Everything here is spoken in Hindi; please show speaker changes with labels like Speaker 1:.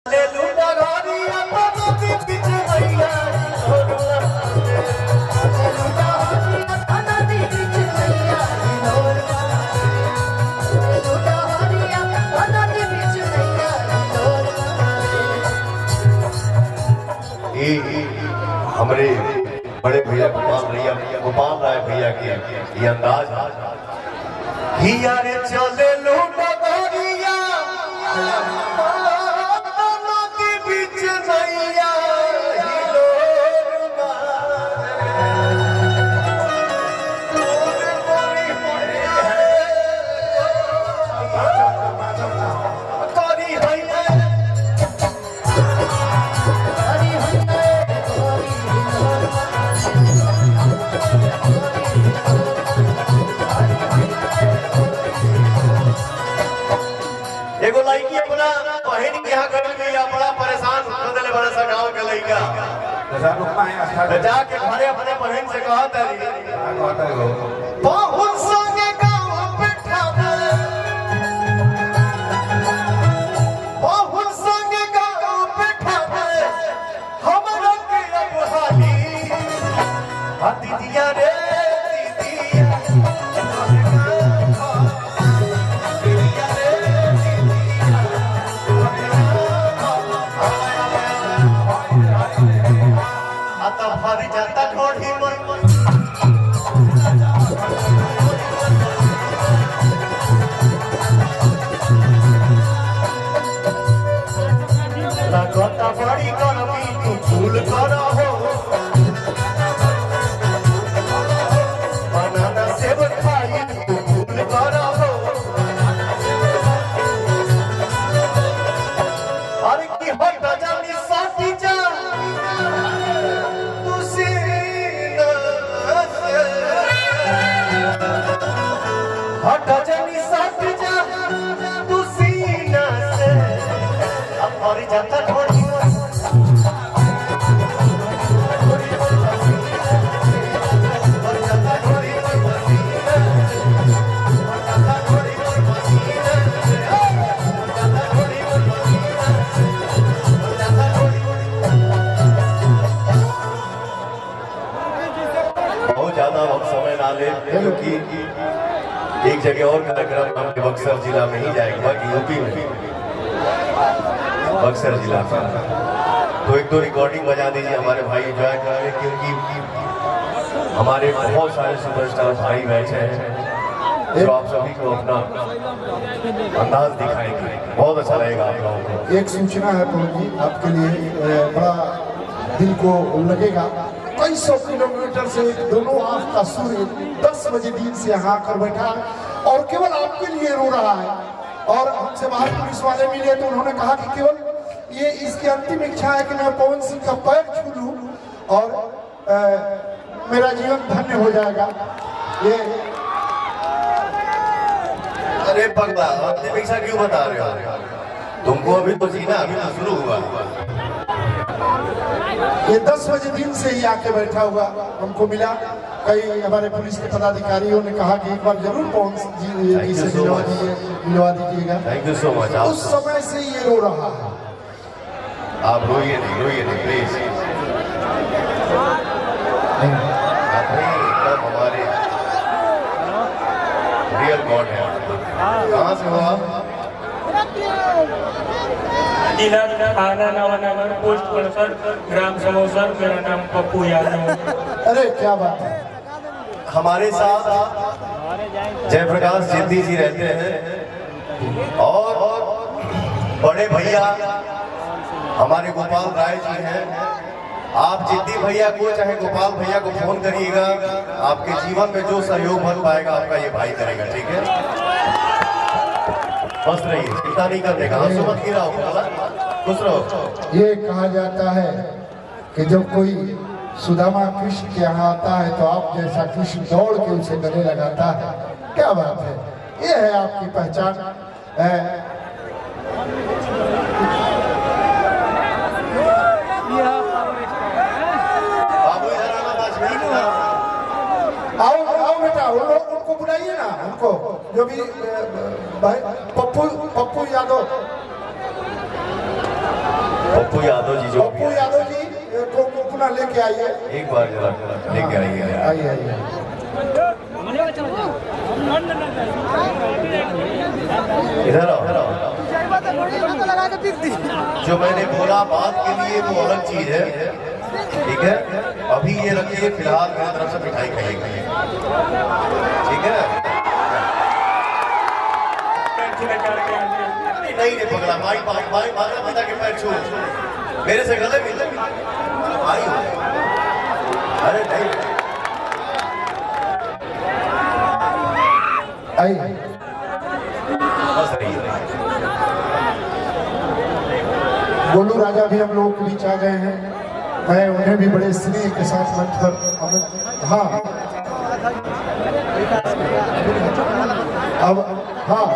Speaker 1: हमारे बड़े भैया गोपाल राय भैया के ये अंदाज हिया रे चले लूटा गोरिया नदी बीच नैया एगो लड़की अपना बहन के यहाँ कर गया, बड़ा परेशान कर दिले बड़ा सा गांव के लड़का जाके घरे अपने बहन से कहा था बहुत संगे गांव बैठा बहुत संगे गांव बैठा हमरा के अब हाली दीदिया रे बड़ी गरमी तू फूल कर हो बनाना सेब खाई तू फूल कर हो अरे की हट जानी साथी जा तू सीना से हट जानी साथी जा तू सीना से अब और जाता थोड़ी समय ना ले क्योंकि एक जगह और कार्यक्रम आपके बक्सर जिला में ही जाएगा बाकी यूपी में बक्सर जिला में तो एक दो रिकॉर्डिंग बजा दीजिए हमारे भाई एंजॉय करेंगे क्योंकि हमारे बहुत सारे सुपरस्टार भाई बैठे हैं जो आप सभी को अपना अंदाज दिखाएंगे बहुत अच्छा रहेगा आप लोगों को।
Speaker 2: एक सूचना है पहुंची आपके लिए बड़ा दिल को लगेगा कई सौ किलोमीटर से दोनों आंख का सूर्य 10 बजे दिन से यहाँ आकर बैठा और केवल आपके लिए रो रहा है और हमसे बाहर पुलिस वाले मिले तो उन्होंने कहा कि केवल ये इसकी अंतिम इच्छा है कि मैं पवन सिंह का पैर छू लूं और मेरा जीवन धन्य हो जाएगा। ये
Speaker 1: अरे पगला अंतिम इच्छा क्यों बता रहे हो तुमको अभी तो जीना अभी तो शुरू हुआ
Speaker 2: ये 10 बजे दिन से ही आके बैठा हुआ हमको मिला कई हमारे पुलिस के पदाधिकारियों ने कहा कि एक बार जरूर पवन सिंह जी से मिलवा दीजिएगा।
Speaker 1: Thank you so much.
Speaker 2: उस समय से ये रो रहा है।
Speaker 1: आप रोइए नहीं प्लीज। एकदम हमारे रियल गॉड है। कहाँ से हो आप?
Speaker 3: जिला थाना नवानगर पोस्ट परिसर ग्राम समोसर मेरा नाम पप्पू यादव।
Speaker 2: अरे क्या बात है।
Speaker 1: हमारे साथ जयप्रकाश जिद्दी जी रहते हैं और बड़े भैया हमारे गोपाल राय जी हैं। आप जिद्दी भैया को चाहे गोपाल भैया को फोन करिएगा आपके जीवन में जो सहयोग बन पाएगा आपका ये भाई करेगा। ठीक है बस रहिए चिंता नहीं करने का आंसू मत गिराओ खुश रहो।
Speaker 2: ये कहा जाता है कि जब कोई सुदामा कृष्ण के यहाँ आता है तो आप जैसा कृष्ण दौड़ के उसे गले लगाता है। क्या बात है ये है आपकी पहचान। आओ आओ बेटा उनको बुलाइए ना उनको जो भी पप्पू यादव
Speaker 1: पप्पू यादव जी जो भी
Speaker 2: पप्पू
Speaker 1: हैं।
Speaker 2: यादव जी को पुनः लेके आइए।
Speaker 1: एक बार जरा लेके आइए।
Speaker 2: आइए आइए।
Speaker 1: इधर आओ। जो मैंने बोला बात के लिए वो अलग चीज है, ठीक है। अभी ये रखिए, फिलहाल मेरी तरफ से मिठाई खाइएगा, ठीक है। नहीं रे पगला, माई माता पिता के पैर छू, मेरे से गले मिल आई हो। अरे नहीं,
Speaker 2: आइए।
Speaker 1: बस रही है।
Speaker 2: गोलू राजा भी हम लोगों के बीच आ गए हैं। मैं उन्हें भी बड़े स्नेह के साथ मंच पर हाँ अब हाँ